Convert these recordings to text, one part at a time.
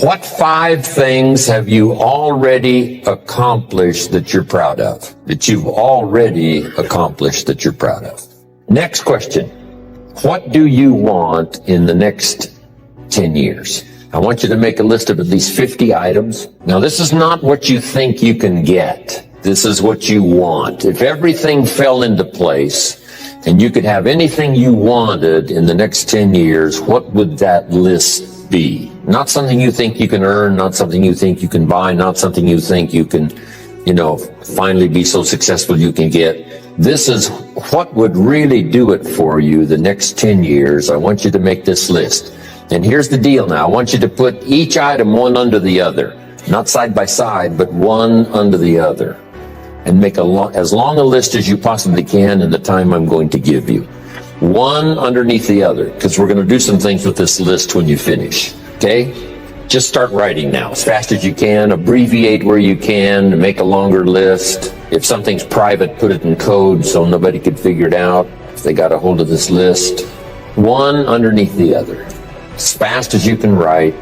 What 5 things have you already accomplished that you're proud of? That you've already accomplished that you're proud of? Next question. What do you want in the next 10 years? I want you to make a list of at least 50 items. Now, this is not what you think you can get. This is what you want. If everything fell into place and you could have anything you wanted in the next 10 years, what would that list be? Not something you think you can earn, not something you think you can buy, not something you think you can, finally be so successful you can get. This is what would really do it for you the next 10 years. I want you to make this list. And here's the deal now. I want you to put each item one under the other. Not side by side, but one under the other. And make as long a list as you possibly can in the time I'm going to give you. One underneath the other, because we're going to do some things with this list when you finish. Okay? Just start writing now as fast as you can. Abbreviate where you can. Make a longer list. If something's private, put it in code so nobody could figure it out if they got a hold of this list. One underneath the other. As fast as you can write.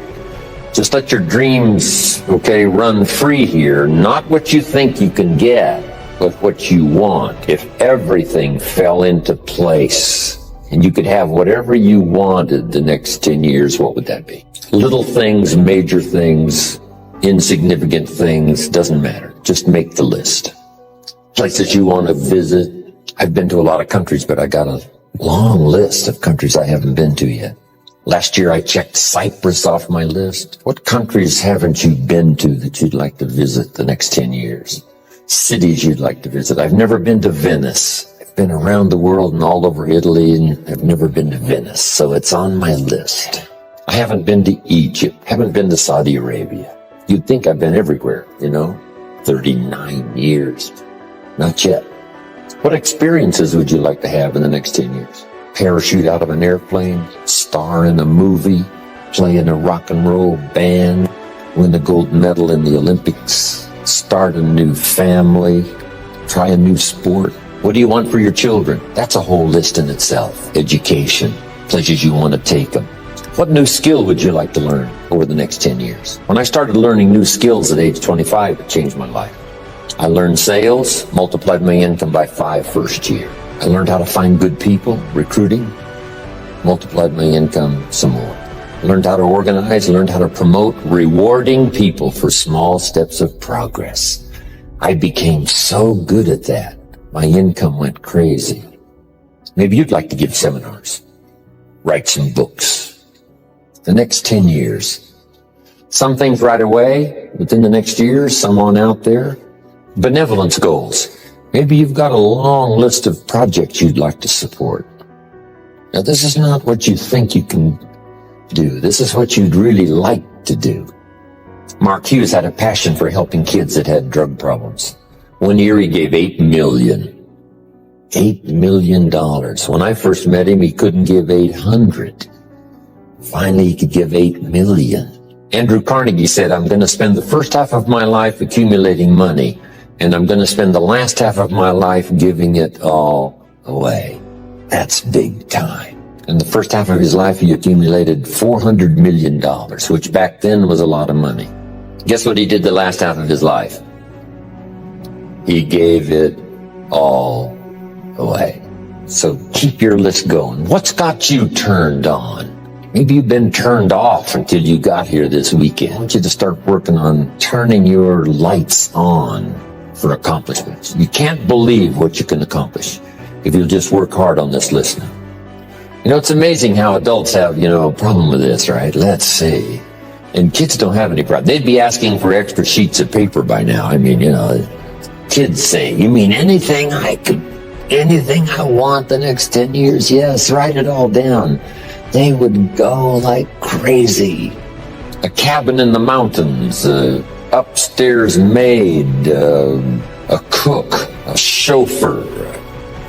Just let your dreams, run free here. Not what you think you can get, but what you want. If everything fell into place and you could have whatever you wanted the next 10 years, what would that be? Little things, major things, insignificant things, doesn't matter. Just make the list. Places you want to visit. I've been to a lot of countries, but I got a long list of countries I haven't been to yet. Last year I checked Cyprus off my list. What countries haven't you been to that you'd like to visit the next 10 years? Cities you'd like to visit. I've never been to Venice. I've been around the world and all over Italy, and I've never been to Venice, so it's on my list. I haven't been to Egypt, haven't been to Saudi Arabia. You'd think I've been everywhere, 39 years. Not yet. What experiences would you like to have in the next 10 years? Parachute out of an airplane, star in a movie, play in a rock and roll band, win a gold medal in the Olympics, start a new family, try a new sport. What do you want for your children? That's a whole list in itself. Education, places you want to take them. What new skill would you like to learn over the next 10 years? When I started learning new skills at age 25, it changed my life. I learned sales, multiplied my income by 5 first year. I learned how to find good people, recruiting, multiplied my income some more. I learned how to organize, learned how to promote, rewarding people for small steps of progress. I became so good at that, my income went crazy. Maybe you'd like to give seminars, write some books. The next 10 years. Some things right away, within the next year, some on out there. Benevolence goals. Maybe you've got a long list of projects you'd like to support. Now, this is not what you think you can do. This is what you'd really like to do. Mark Hughes had a passion for helping kids that had drug problems. One year he gave $8 million. $8 million. When I first met him, he couldn't give 800. Finally, he could give 8 million. Andrew Carnegie said, I'm going to spend the first half of my life accumulating money, and I'm going to spend the last half of my life giving it all away. That's big time. In the first half of his life, he accumulated $400 million, which back then was a lot of money. Guess what he did the last half of his life? He gave it all away. So keep your list going. What's got you turned on? Maybe you've been turned off until you got here this weekend. I want you to start working on turning your lights on for accomplishments. You can't believe what you can accomplish if you'll just work hard on this list now. It's amazing how adults have, a problem with this, right? Let's see. And kids don't have any problem. They'd be asking for extra sheets of paper by now. Kids say, you mean anything I want the next 10 years? Yes, write it all down. They would go like crazy. A cabin in the mountains, upstairs maid, a cook, a chauffeur.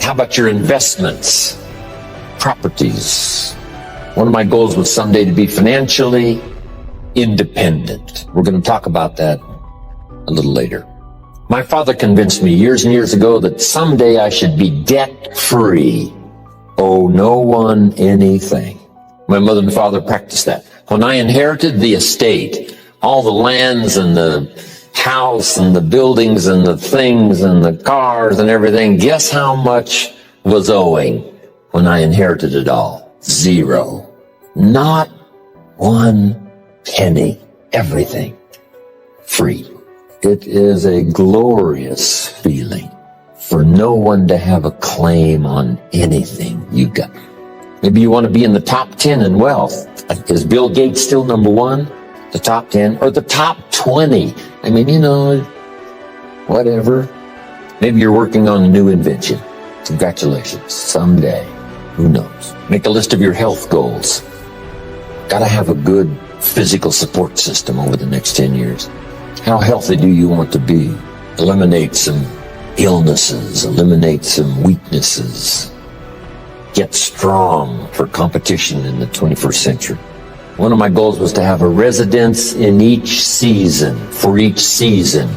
How about your investments, properties? One of my goals was someday to be financially independent. We're going to talk about that a little later. My father convinced me years and years ago that someday I should be debt-free, owe no one anything. My mother and father practiced that. When I inherited the estate, all the lands and the house and the buildings and the things and the cars and everything. Guess how much was owing when I inherited it all? 0. Not 1 penny. Everything free. It is a glorious feeling for no one to have a claim on anything you got. Maybe you want to be in the top 10 in wealth. Is Bill Gates still number 1? The top 10 or the top 20? I mean, whatever. Maybe you're working on a new invention. Congratulations. Someday. Who knows? Make a list of your health goals. Got to have a good physical support system over the next 10 years. How healthy do you want to be? Eliminate some illnesses. Eliminate some weaknesses. Get strong for competition in the 21st century. One of my goals was to have a residence in each season, for each season.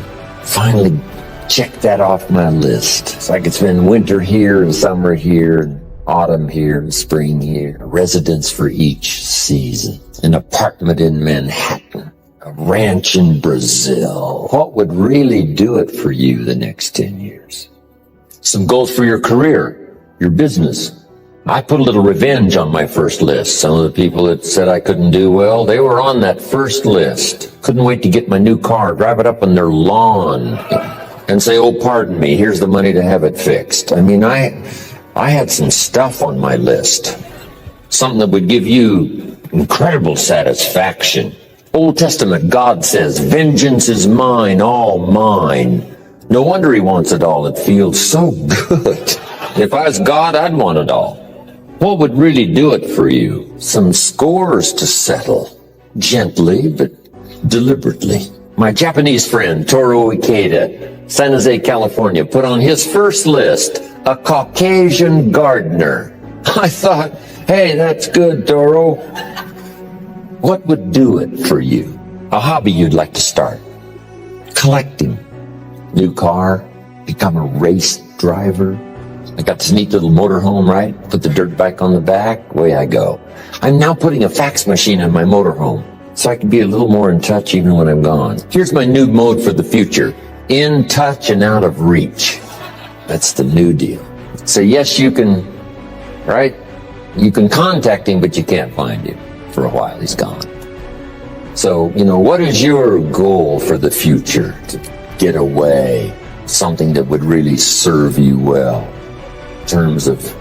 Finally check that off my list. So I could spend winter here and summer here, and autumn here and spring here. A residence for each season. An apartment in Manhattan. A ranch in Brazil. What would really do it for you the next 10 years? Some goals for your career, your business. I put a little revenge on my first list. Some of the people that said I couldn't do well, they were on that first list. Couldn't wait to get my new car, drive it up on their lawn, and say, oh, pardon me, here's the money to have it fixed. I mean, I had some stuff on my list. Something that would give you incredible satisfaction. Old Testament, God says, vengeance is mine, all mine. No wonder he wants it all. It feels so good. If I was God, I'd want it all. What would really do it for you? Some scores to settle. Gently, but deliberately. My Japanese friend, Toru Ikeda, San Jose, California, put on his first list, a Caucasian gardener. I thought, hey, that's good, Toru. What would do it for you? A hobby you'd like to start. Collecting. New car. Become a race driver. I got this neat little motorhome, right? Put the dirt bike on the back, away I go. I'm now putting a fax machine in my motorhome so I can be a little more in touch even when I'm gone. Here's my new mode for the future. In touch and out of reach. That's the new deal. So yes, you can, right? You can contact him, but you can't find him for a while. He's gone. So, what is your goal for the future? To get away, something that would really serve you well. In terms of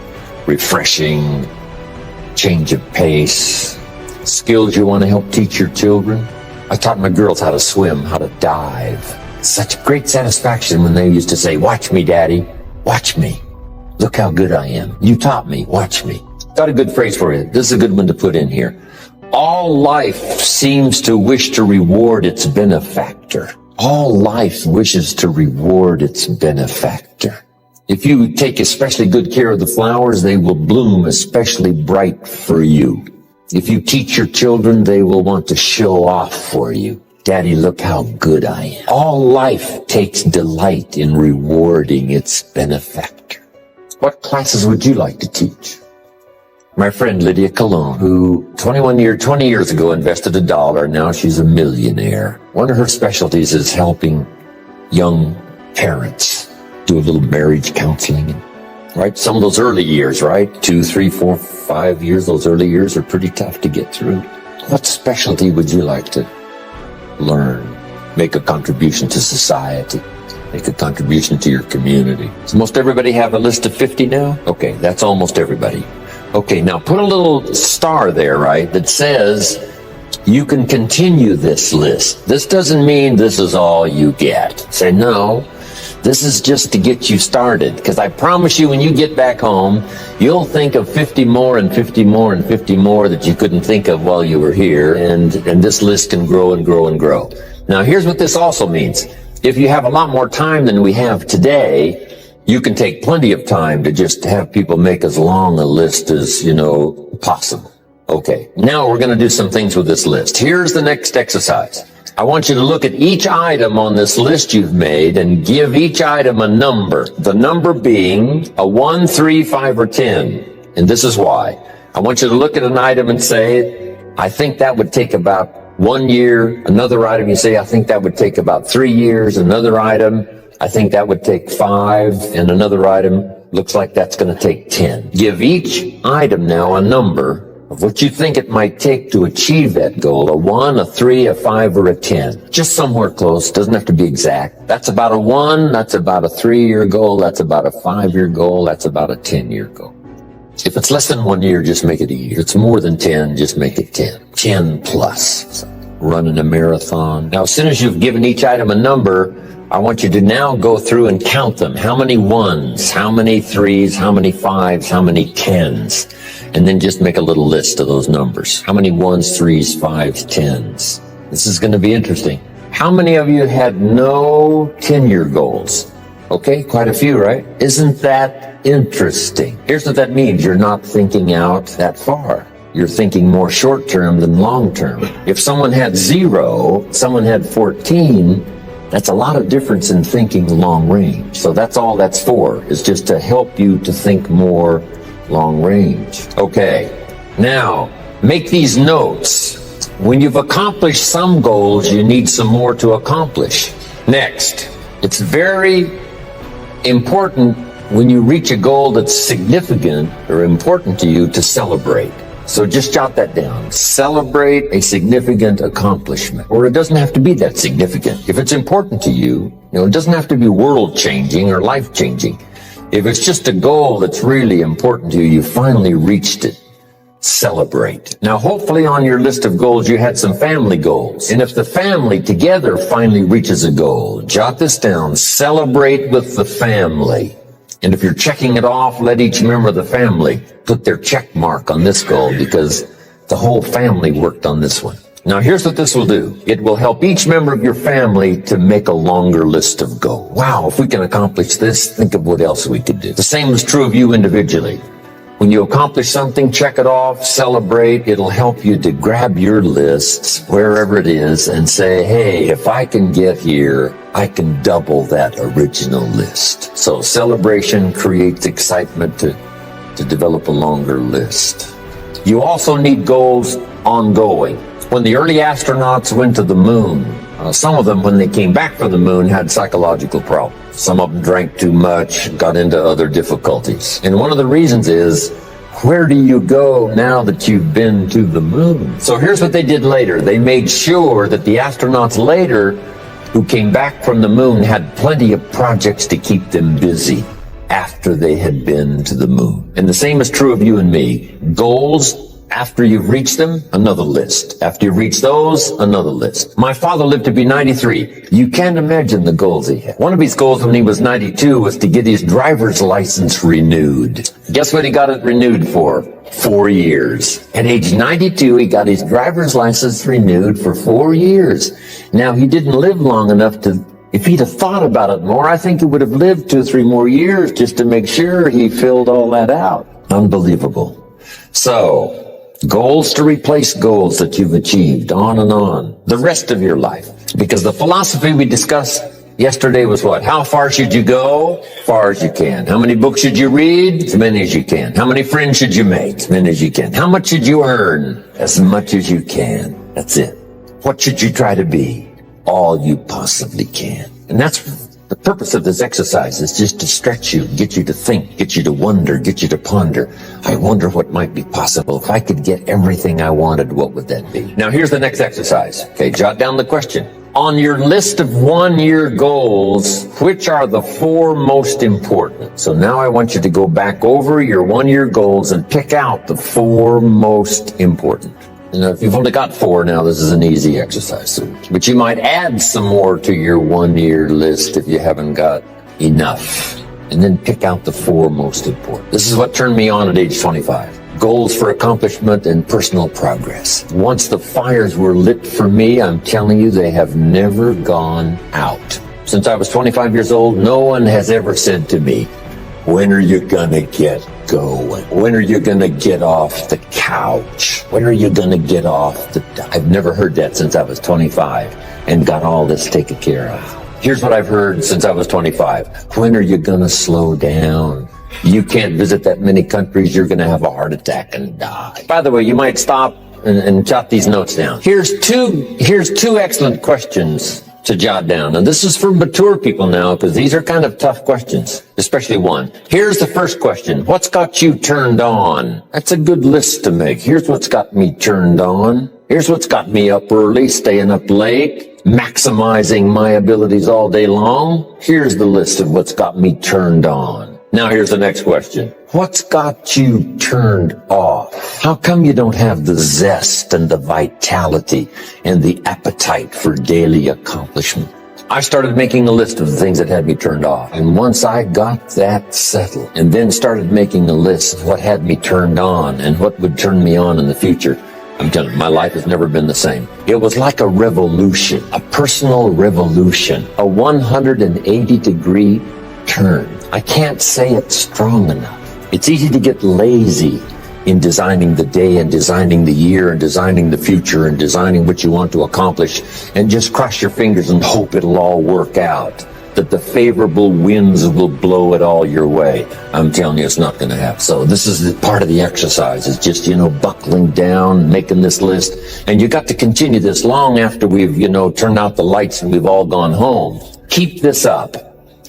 refreshing, change of pace, skills you want to help teach your children. I taught my girls how to swim, how to dive. Such great satisfaction when they used to say, watch me, Daddy, watch me. Look how good I am. You taught me, watch me. Got a good phrase for you. This is a good one to put in here. All life seems to wish to reward its benefactor. All life wishes to reward its benefactor. If you take especially good care of the flowers, they will bloom especially bright for you. If you teach your children, they will want to show off for you. Daddy, look how good I am. All life takes delight in rewarding its benefactor. What classes would you like to teach? My friend Lydia Cologne, who 20 years ago invested $1, now she's a millionaire. One of her specialties is helping young parents do a little marriage counseling, right? Some of those early years, right? 2, 3, 4, 5 years, those early years are pretty tough to get through. What specialty would you like to learn? Make a contribution to society. Make a contribution to your community. Does most everybody have a list of 50 now? Okay, that's almost everybody. Okay, now put a little star there, right, that says you can continue this list. This doesn't mean this is all you get. Say, no, this is just to get you started, because I promise you when you get back home, you'll think of 50 more and 50 more and 50 more that you couldn't think of while you were here, and this list can grow and grow and grow. Now, here's what this also means. If you have a lot more time than we have today, you can take plenty of time to just have people make as long a list as, possible. Okay, now we're going to do some things with this list. Here's the next exercise. I want you to look at each item on this list you've made and give each item a number. The number being a 1, 3, 5, or 10. And this is why. I want you to look at an item and say, I think that would take about 1 year, another item, you say, I think that would take about 3 years, another item, I think that would take 5, and another item, looks like that's going to take 10. Give each item now a number of what you think it might take to achieve that goal, a 1, a 3, a 5, or a 10. Just somewhere close, doesn't have to be exact. That's about a 1, that's about a 3-year goal, that's about a 5-year goal, that's about a 10-year goal. If it's less than 1 year, just make it a year. If it's more than 10, just make it 10. 10 plus. Running a marathon. Now, as soon as you've given each item a number, I want you to now go through and count them. How many 1s? How many 3s? How many 5s? How many 10s? And then just make a little list of those numbers. How many 1s, 3s, 5s, 10s? This is going to be interesting. How many of you had no 10-year goals? Okay, quite a few, right? Isn't that interesting? Here's what that means. You're not thinking out that far. You're thinking more short-term than long-term. If someone had 0, someone had 14, that's a lot of difference in thinking long range. So that's all that's for, is just to help you to think more long range. Okay, now make these notes. When you've accomplished some goals, you need some more to accomplish. Next, it's very important when you reach a goal that's significant or important to you to celebrate. So just jot that down. Celebrate a significant accomplishment. Or it doesn't have to be that significant. If it's important to you, it doesn't have to be world-changing or life-changing. If it's just a goal that's really important to you, you finally reached it. Celebrate. Now, hopefully on your list of goals, you had some family goals. And if the family together finally reaches a goal, jot this down. Celebrate with the family. And if you're checking it off, let each member of the family put their check mark on this goal because the whole family worked on this one. Now, here's what this will do. It will help each member of your family to make a longer list of goals. Wow, if we can accomplish this, think of what else we could do. The same is true of you individually. When you accomplish something, check it off, celebrate. It'll help you to grab your lists, wherever it is, and say, hey, if I can get here, I can double that original list. So celebration creates excitement to develop a longer list. You also need goals ongoing. When the early astronauts went to the moon, some of them, when they came back from the moon, had psychological problems. Some of them drank too much, got into other difficulties. And one of the reasons is, where do you go now that you've been to the moon? So here's what they did later. They made sure that the astronauts later who came back from the moon had plenty of projects to keep them busy after they had been to the moon. And the same is true of you and me. Goals, after you've reached them, another list. After you've reached those, another list. My father lived to be 93. You can't imagine the goals he had. One of his goals when he was 92 was to get his driver's license renewed. Guess what he got it renewed for? 4 years. At age 92, he got his driver's license renewed for 4 years. Now, he didn't live long enough to, if he'd have thought about it more, I think he would have lived 2 or 3 more years just to make sure he filled all that out. Unbelievable. So, goals to replace goals that you've achieved, on and on, the rest of your life. Because the philosophy we discussed yesterday was what? How far should you go? Far as you can. How many books should you read? As many as you can. How many friends should you make? As many as you can. How much should you earn? As much as you can. That's it. What should you try to be? All you possibly can. And that's the purpose of this exercise, is just to stretch you, get you to think, get you to wonder, get you to ponder. I wonder what might be possible. If I could get everything I wanted, what would that be? Now, here's the next exercise. Okay, jot down the question. On your list of 1-year goals, which are the 4 most important? So now I want you to go back over your 1-year goals and pick out the 4 most important. And if you've only got 4 now, this is an easy exercise. But you might add some more to your 1-year list if you haven't got enough. And then pick out the 4 most important. This is what turned me on at age 25. Goals for accomplishment and personal progress. Once the fires were lit for me, I'm telling you, they have never gone out. Since I was 25 years old, no one has ever said to me, when are you gonna get going? When are you gonna get off the couch? When are you gonna get off the... I've never heard that since I was 25 and got all this taken care of. Here's what I've heard since I was 25. When are you gonna slow down? You can't visit that many countries, you're gonna have a heart attack and die. By the way, you might stop and jot these notes down. Here's two excellent questions to jot down. And this is for mature people now, because these are kind of tough questions, especially one. Here's the first question. What's got you turned on? That's a good list to make. Here's what's got me turned on. Here's what's got me up early, staying up late, maximizing my abilities all day long. Here's the list of what's got me turned on. Now here's the next question. What's got you turned off? How come you don't have the zest and the vitality and the appetite for daily accomplishment? I started making a list of the things that had me turned off. And once I got that settled and then started making a list of what had me turned on and what would turn me on in the future, I'm telling you, my life has never been the same. It was like a revolution, a personal revolution, a 180-degree turn. I can't say it strong enough. It's easy to get lazy in designing the day and designing the year and designing the future and designing what you want to accomplish and just cross your fingers and hope it'll all work out, that the favorable winds will blow it all your way. I'm telling you, it's not going to happen. So this is part of the exercise. It's just, buckling down, making this list. And you got to continue this long after we've, turned out the lights and we've all gone home. Keep this up.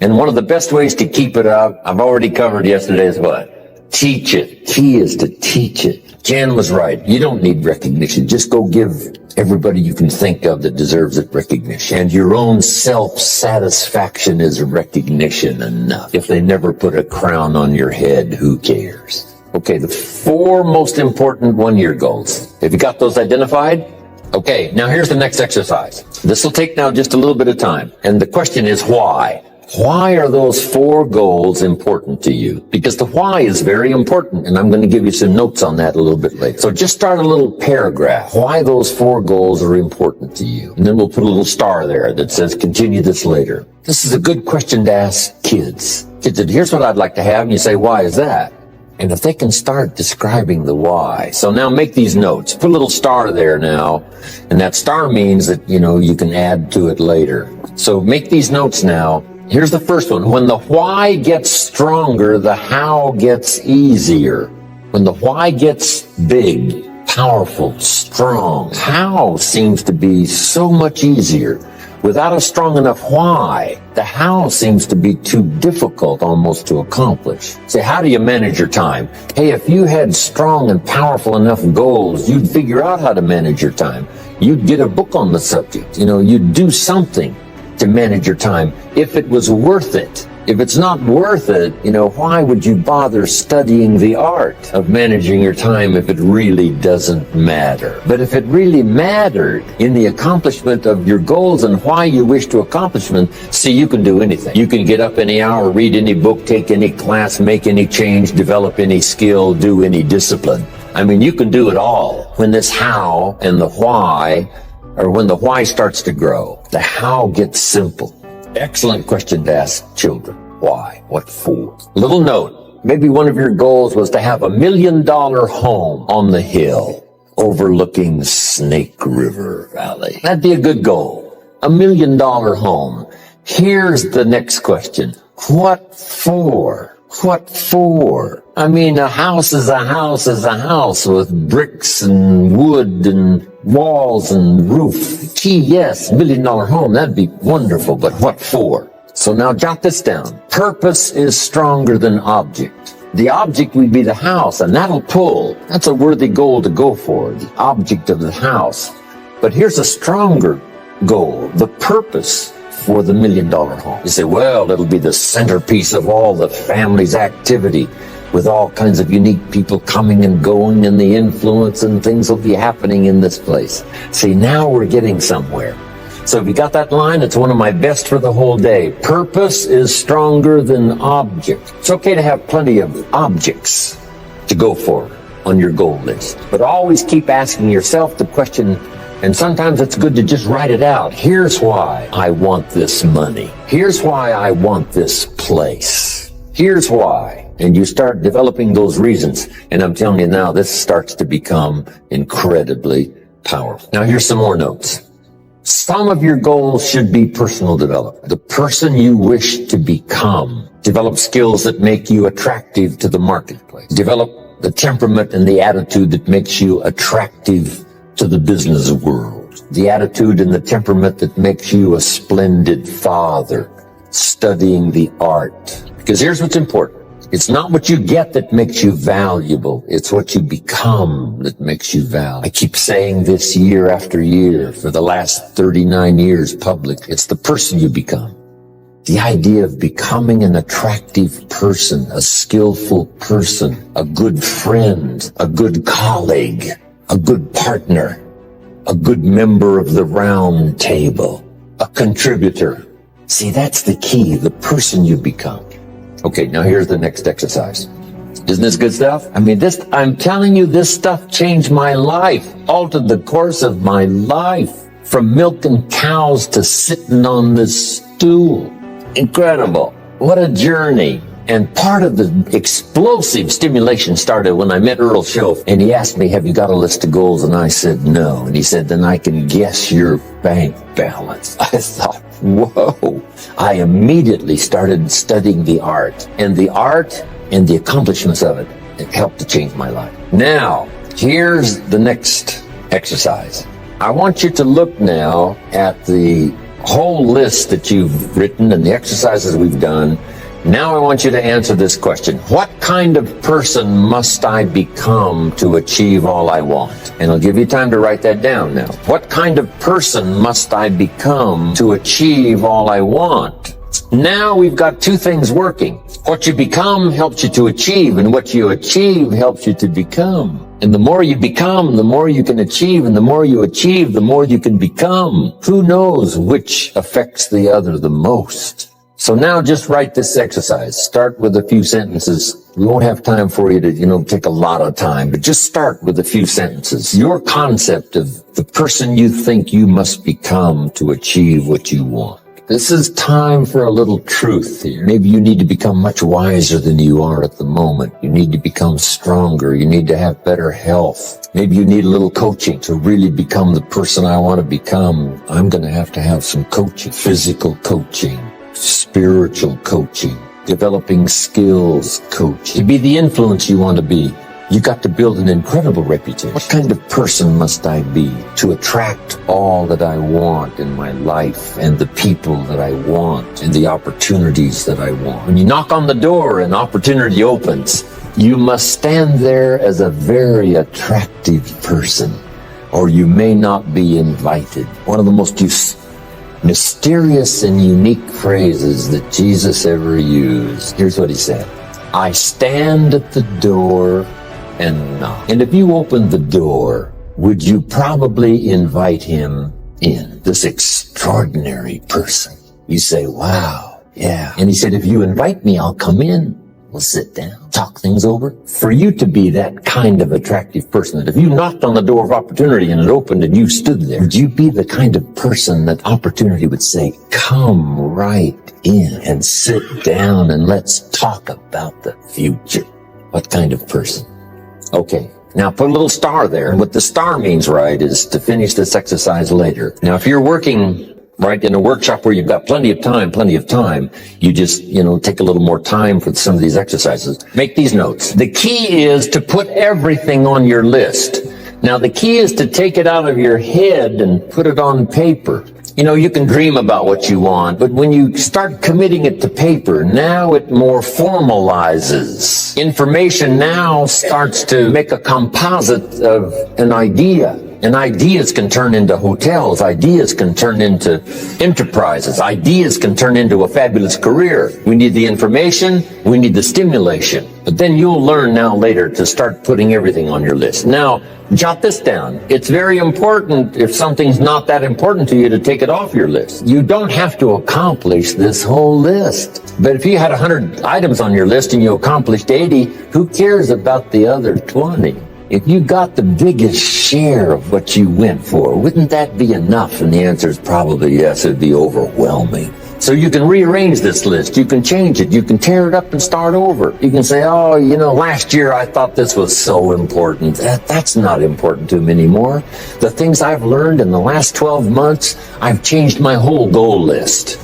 And one of the best ways to keep it up, I've already covered yesterday, is what? Teach it. Key is to teach it. Jan was right. You don't need recognition. Just go give everybody you can think of that deserves it recognition. And your own self-satisfaction is recognition enough. If they never put a crown on your head, who cares? Okay, the 4 most important one-year goals. Have you got those identified? Okay, now here's the next exercise. This will take now just a little bit of time. And the question is why? Why are those 4 goals important to you? Because the why is very important, and I'm going to give you some notes on that a little bit later. So just start a little paragraph. Why those 4 goals are important to you. And then we'll put a little star there that says continue this later. This is a good question to ask kids. Kids, here's what I'd like to have, and you say, why is that? And if they can start describing the why. So now make these notes. Put a little star there now. And that star means that, you can add to it later. So make these notes now. Here's the first one. When the why gets stronger, the how gets easier. When the why gets big, powerful, strong, how seems to be so much easier. Without a strong enough why, the how seems to be too difficult almost to accomplish. Say, how do you manage your time? Hey, if you had strong and powerful enough goals, you'd figure out how to manage your time. You'd get a book on the subject. You'd do something to manage your time if it was worth it. If it's not worth it, why would you bother studying the art of managing your time if it really doesn't matter? But if it really mattered in the accomplishment of your goals and why you wish to accomplish them, see, you can do anything. You can get up any hour, read any book, take any class, make any change, develop any skill, do any discipline. You can do it all. When this how and the why, or when the why starts to grow, the how gets simple. Excellent question to ask children. Why? What for? Little note. Maybe one of your goals was to have $1 million home on the hill overlooking Snake River Valley. That'd be a good goal. $1 million home. Here's the next question. What for? What for? A house is a house is a house with bricks and wood and walls and roof. Gee, yes, $1 million home, that'd be wonderful, but what for? So now jot this down. Purpose is stronger than object. The object would be the house, and that'll pull. That's a worthy goal to go for, the object of the house. But here's a stronger goal, the purpose for the $1 million home. You say, well, it'll be the centerpiece of all the family's activity with all kinds of unique people coming and going and the influence and things will be happening in this place. See, now we're getting somewhere. So if you got that line, it's one of my best for the whole day. Purpose is stronger than object. It's okay to have plenty of objects to go for on your goal list, but always keep asking yourself the question, and sometimes it's good to just write it out. Here's why I want this money. Here's why I want this place. Here's why. And you start developing those reasons. And I'm telling you now, this starts to become incredibly powerful. Now here's some more notes. Some of your goals should be personal development. The person you wish to become. Develop skills that make you attractive to the marketplace. Develop the temperament and the attitude that makes you attractive to the business world. The attitude and the temperament that makes you a splendid father, studying the art. Because here's what's important. It's not what you get that makes you valuable. It's what you become that makes you valuable. I keep saying this year after year for the last 39 years public. It's the person you become. The idea of becoming an attractive person, a skillful person, a good friend, a good colleague, a good partner, a good member of the round table, a contributor. See, that's the key, the person you become. Okay, now here's the next exercise. Isn't this good stuff? I mean, I'm telling you, this stuff changed my life, altered the course of my life, from milking cows to sitting on this stool. Incredible. What a journey. And part of the explosive stimulation started when I met Earl Schoaf, and he asked me, have you got a list of goals? And I said, no. And he said, then I can guess your bank balance. I thought, whoa. I immediately started studying the art and the accomplishments of it. It helped to change my life. Now, here's the next exercise. I want you to look now at the whole list that you've written and the exercises we've done. Now I want you to answer this question. What kind of person must I become to achieve all I want? And I'll give you time to write that down now. What kind of person must I become to achieve all I want? Now we've got two things working. What you become helps you to achieve, and what you achieve helps you to become. And the more you become, the more you can achieve, and the more you achieve, the more you can become. Who knows which affects the other the most? So now just write this exercise. Start with a few sentences. We won't have time for you to, take a lot of time, but just start with a few sentences. Your concept of the person you think you must become to achieve what you want. This is time for a little truth here. Maybe you need to become much wiser than you are at the moment. You need to become stronger. You need to have better health. Maybe you need a little coaching to really become the person I want to become. I'm going to have some coaching, physical coaching, spiritual coaching, developing skills coaching. To be the influence you want to be, you got to build an incredible reputation. What kind of person must I be to attract all that I want in my life and the people that I want and the opportunities that I want? When you knock on the door and opportunity opens, you must stand there as a very attractive person, or you may not be invited. One of the most mysterious and unique phrases that Jesus ever used. Here's what he said. I stand at the door and knock. And if you opened the door, would you probably invite him in? This extraordinary person. You say, wow, yeah. And he said, if you invite me, I'll come in. We'll sit down, talk things over. For you to be that kind of attractive person, that if you knocked on the door of opportunity and it opened and you stood there, would you be the kind of person that opportunity would say, come right in and sit down and let's talk about the future? What kind of person? Okay, now put a little star there. And what the star means, right, is to finish this exercise later. Now, if you're working right in a workshop where you've got plenty of time, you just, take a little more time for some of these exercises. Make these notes. The key is to put everything on your list. Now, the key is to take it out of your head and put it on paper. You can dream about what you want, but when you start committing it to paper, now it more formalizes. Information now starts to make a composite of an idea. And ideas can turn into hotels. Ideas can turn into enterprises. Ideas can turn into a fabulous career. We need the information. We need the stimulation. But then you'll learn now later to start putting everything on your list. Now, jot this down. It's very important, if something's not that important to you, to take it off your list. You don't have to accomplish this whole list. But if you had 100 items on your list and you accomplished 80, who cares about the other 20? If you got the biggest share of what you went for, wouldn't that be enough? And the answer is probably yes. It'd be overwhelming. So you can rearrange this list. You can change it. You can tear it up and start over. You can say, last year I thought this was so important. That's not important to me anymore. The things I've learned in the last 12 months, I've changed my whole goal list.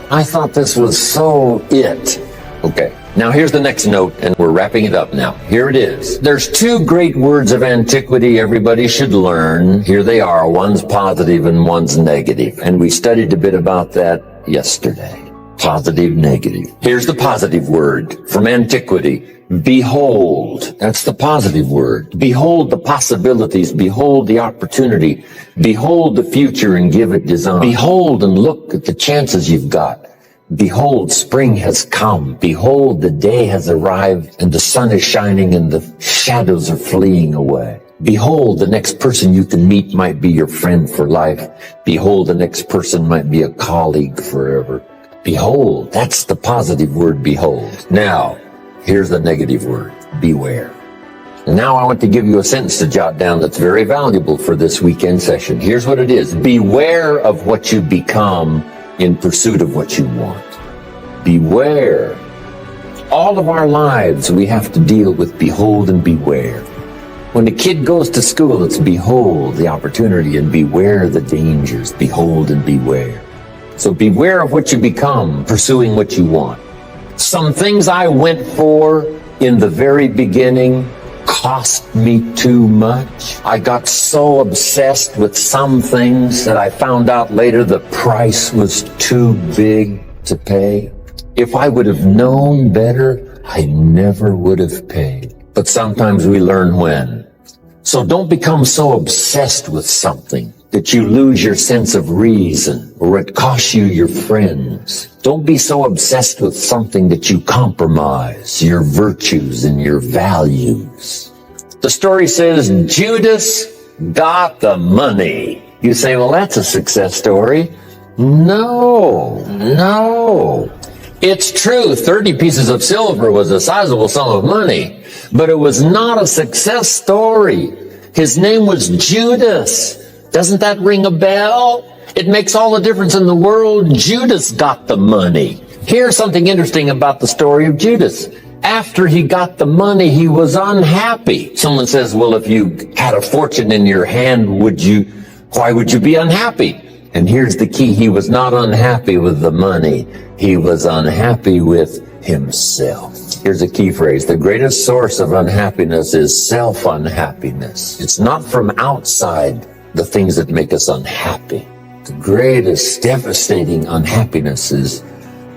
I thought this was so it. Okay. Now here's the next note, and we're wrapping it up now. Here it is. There's two great words of antiquity everybody should learn. Here they are. One's positive and one's negative. And we studied a bit about that yesterday. Positive, negative. Here's the positive word from antiquity. Behold. That's the positive word. Behold the possibilities. Behold the opportunity. Behold the future and give it design. Behold and look at the chances you've got. Behold, spring has come. Behold, the day has arrived and the sun is shining and the shadows are fleeing away. Behold, the next person you can meet might be your friend for life. Behold, the next person might be a colleague forever. Behold, that's the positive word, behold. Now, here's the negative word, beware. Now I want to give you a sentence to jot down that's very valuable for this weekend session. Here's what it is. Beware of what you become in pursuit of what you want. Beware. All of our lives we have to deal with behold and beware. When a kid goes to school, it's behold the opportunity and beware the dangers. Behold and beware. So beware of what you become, pursuing what you want. Some things I went for in the very beginning cost me too much. I got so obsessed with some things that I found out later the price was too big to pay. If I would have known better, I never would have paid. But sometimes we learn when. So don't become so obsessed with something that you lose your sense of reason or it costs you your friends. Don't be so obsessed with something that you compromise your virtues and your values. The story says Judas got the money. You say, well, that's a success story. No. It's true, 30 pieces of silver was a sizable sum of money, but it was not a success story. His name was Judas. Doesn't that ring a bell? It makes all the difference in the world. Judas got the money. Here's something interesting about the story of Judas. After he got the money, he was unhappy. Someone says, well, if you had a fortune in your hand, why would you be unhappy? And here's the key. He was not unhappy with the money. He was unhappy with himself. Here's a key phrase. The greatest source of unhappiness is self-unhappiness. It's not from outside the things that make us unhappy. The greatest devastating unhappiness is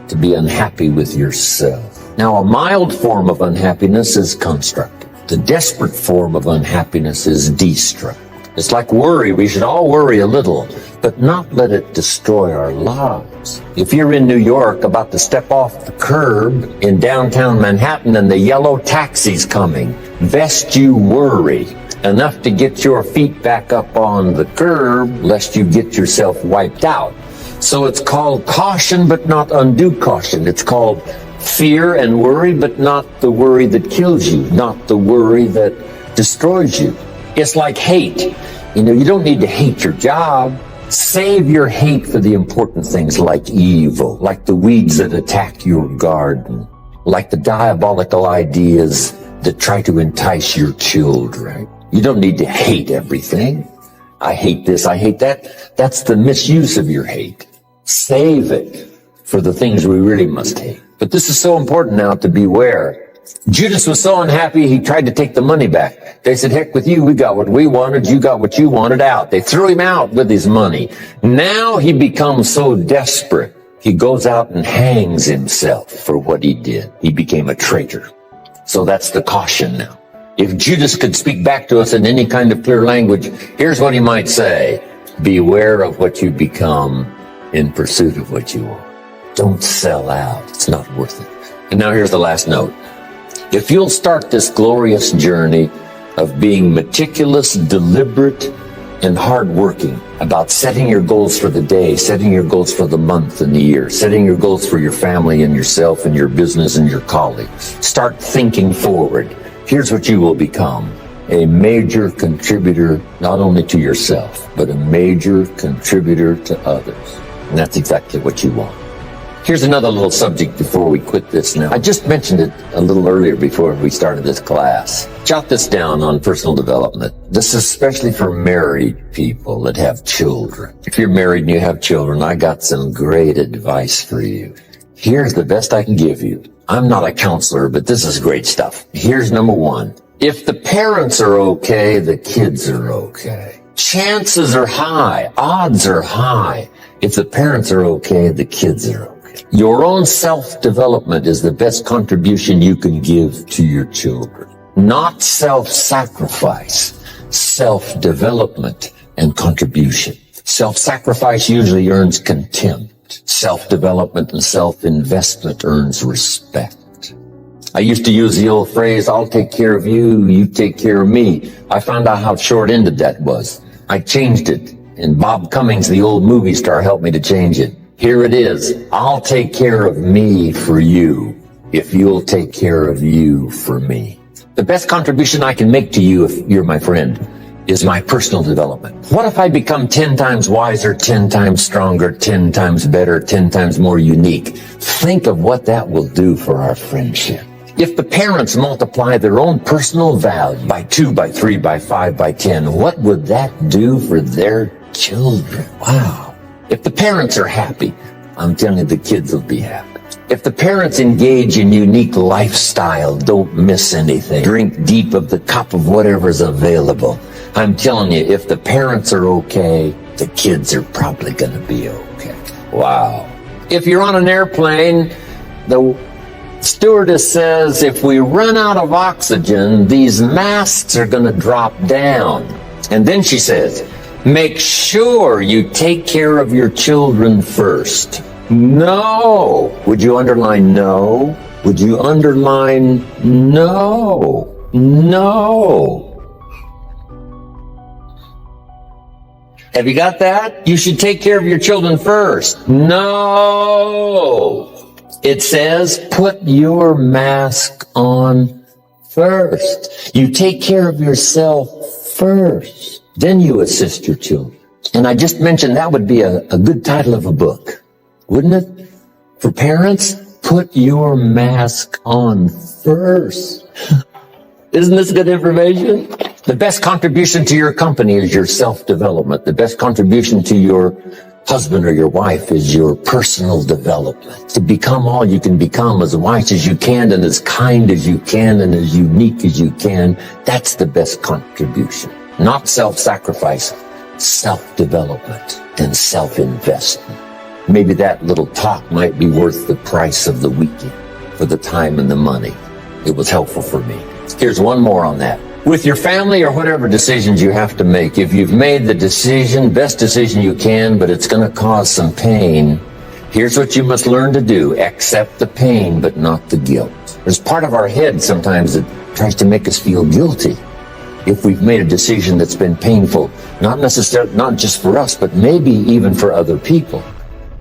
to be unhappy with yourself. Now, a mild form of unhappiness is constructive. The desperate form of unhappiness is destructive. It's like worry. We should all worry a little, but not let it destroy our lives. If you're in New York about to step off the curb in downtown Manhattan and the yellow taxi's coming, lest you worry enough to get your feet back up on the curb, lest you get yourself wiped out. So it's called caution, but not undue caution. It's called fear and worry, but not the worry that kills you, not the worry that destroys you. It's like hate. You don't need to hate your job. Save your hate for the important things like evil, like the weeds that attack your garden, like the diabolical ideas that try to entice your children. You don't need to hate everything. I hate this, I hate that. That's the misuse of your hate. Save it for the things we really must hate. But this is so important now to beware. Judas was so unhappy, he tried to take the money back. They said, heck with you, we got what we wanted, you got what you wanted, out. They threw him out with his money. Now he becomes so desperate, he goes out and hangs himself for what he did. He became a traitor. So that's the caution now. If Judas could speak back to us in any kind of clear language, here's what he might say. Beware of what you become in pursuit of what you want. Don't sell out. It's not worth it. And now here's the last note. If you'll start this glorious journey of being meticulous, deliberate, and hardworking about setting your goals for the day, setting your goals for the month and the year, setting your goals for your family and yourself and your business and your colleagues, start thinking forward. Here's what you will become. A major contributor, not only to yourself, but a major contributor to others. And that's exactly what you want. Here's another little subject before we quit this now. I just mentioned it a little earlier before we started this class. Jot this down on personal development. This is especially for married people that have children. If you're married and you have children, I got some great advice for you. Here's the best I can give you. I'm not a counselor, but this is great stuff. Here's number one. If the parents are okay, the kids are okay. Chances are high. Odds are high. If the parents are okay, the kids are okay. Your own self-development is the best contribution you can give to your children. Not self-sacrifice, self-development and contribution. Self-sacrifice usually earns contempt. Self-development and self-investment earns respect. I used to use the old phrase, I'll take care of you, you take care of me. I found out how short-ended that was. I changed it, and Bob Cummings, the old movie star, helped me to change it. Here it is, I'll take care of me for you, if you'll take care of you for me. The best contribution I can make to you, if you're my friend, is my personal development. What if I become 10 times wiser, 10 times stronger, 10 times better, 10 times more unique? Think of what that will do for our friendship. If the parents multiply their own personal value by 2, by 3, by 5, by 10, what would that do for their children? Wow. If the parents are happy, I'm telling you, the kids will be happy. If the parents engage in unique lifestyle, don't miss anything, drink deep of the cup of whatever's available, I'm telling you, if the parents are okay, the kids are probably going to be okay. Wow. If you're on an airplane, the stewardess says, if we run out of oxygen, these masks are going to drop down. And then she says, make sure you take care of your children first. No. Would you underline no? Would you underline no? No. Have you got that? You should take care of your children first. No. It says, put your mask on first. You take care of yourself first. Then you assist your children. And I just mentioned that would be a good title of a book, wouldn't it? For parents, put your mask on first. Isn't this good information? The best contribution to your company is your self-development. The best contribution to your husband or your wife is your personal development. To become all you can become, as wise as you can and as kind as you can and as unique as you can, that's the best contribution. Not self-sacrifice, self-development and self-investment. Maybe that little talk might be worth the price of the weekend for the time and the money. It was helpful for me. Here's one more on that. With your family or whatever decisions you have to make, if you've made the decision, best decision you can, but it's going to cause some pain, here's what you must learn to do. Accept the pain, but not the guilt. There's part of our head sometimes that tries to make us feel guilty if we've made a decision that's been painful, not necessarily, not just for us, but maybe even for other people.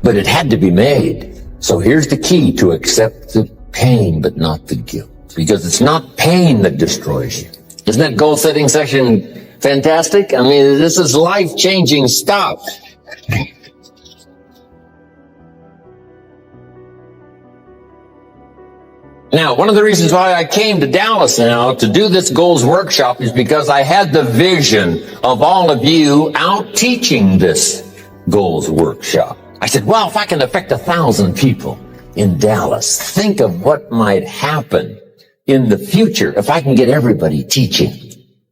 But it had to be made. So here's the key to accept the pain, but not the guilt. Because it's not pain that destroys you. Isn't that goal setting session fantastic? I mean, this is life-changing stuff. Now, one of the reasons why I came to Dallas now to do this goals workshop is because I had the vision of all of you out teaching this goals workshop. I said, well, if I can affect 1,000 people in Dallas, think of what might happen in the future if I can get everybody teaching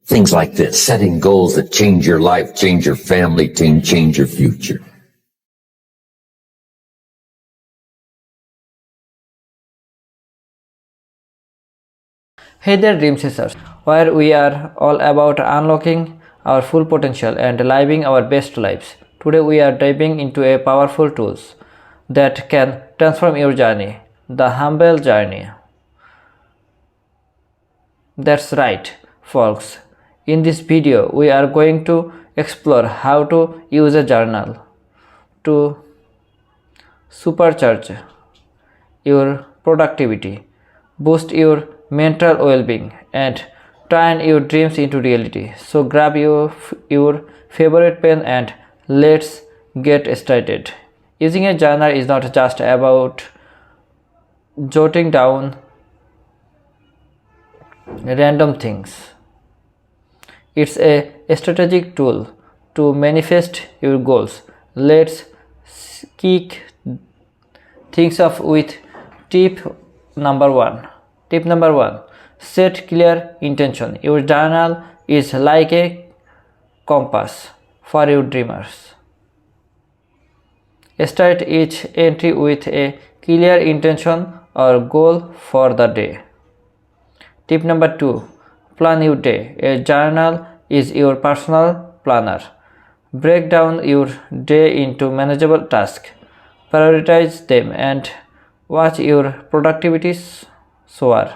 things like this, setting goals that change your life, change your family, change your future. Hey there, Dream Chasers, where we are all about unlocking our full potential and living our best lives. Today we are diving into a powerful tools that can transform your journey, the humble journey. That's right, folks. In this video, we are going to explore how to use a journal to supercharge your productivity, boost your mental well-being, and turn your dreams into reality. So grab your favorite pen and let's get started. Using a journal is not just about jotting down random things. It's a strategic tool to manifest your goals. Let's kick things up with tip number 1. Tip number 1. Set clear intention. Your journal is like a compass for your dreamers. Start each entry with a clear intention or goal for the day. Tip number 2. Plan your day. A journal is your personal planner. Break down your day into manageable tasks. Prioritize them and watch your productivity soar.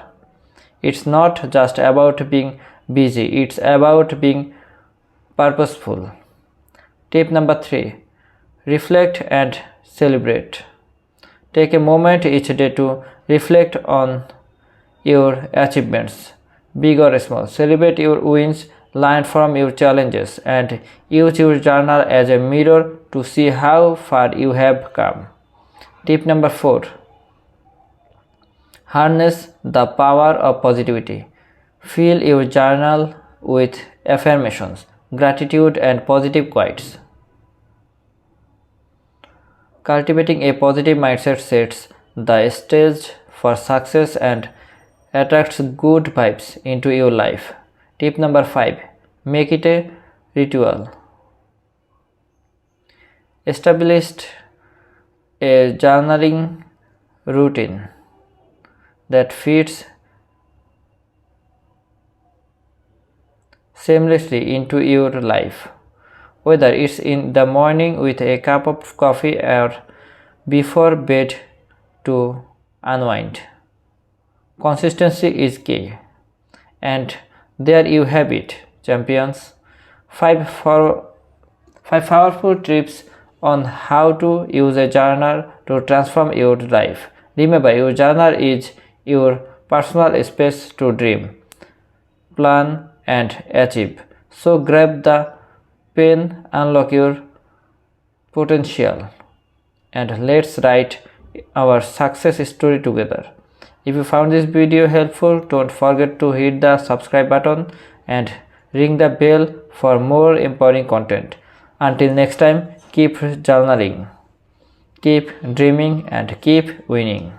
It's not just about being busy, it's about being purposeful. Tip number 3. Reflect and celebrate. Take a moment each day to reflect on your achievements, big or small. Celebrate your wins, learn from your challenges, and use your journal as a mirror to see how far you have come. Tip number 4. Harness the power of positivity. Fill your journal with affirmations, gratitude, and positive quotes. Cultivating a positive mindset sets the stage for success and attracts good vibes into your life. Tip number 5. Make it a ritual. Establish a journaling routine that fits seamlessly into your life, whether it's in the morning with a cup of coffee or before bed to unwind. Consistency is key. And there you have it, champions. 5 powerful tips on how to use a journal to transform your life. Remember, your journal is your personal space to dream, plan, and achieve. So grab the pen, unlock your potential, and let's write our success story together. If you found this video helpful, don't forget to hit the subscribe button and ring the bell for more empowering content. Until next time, keep journaling, keep dreaming, and keep winning.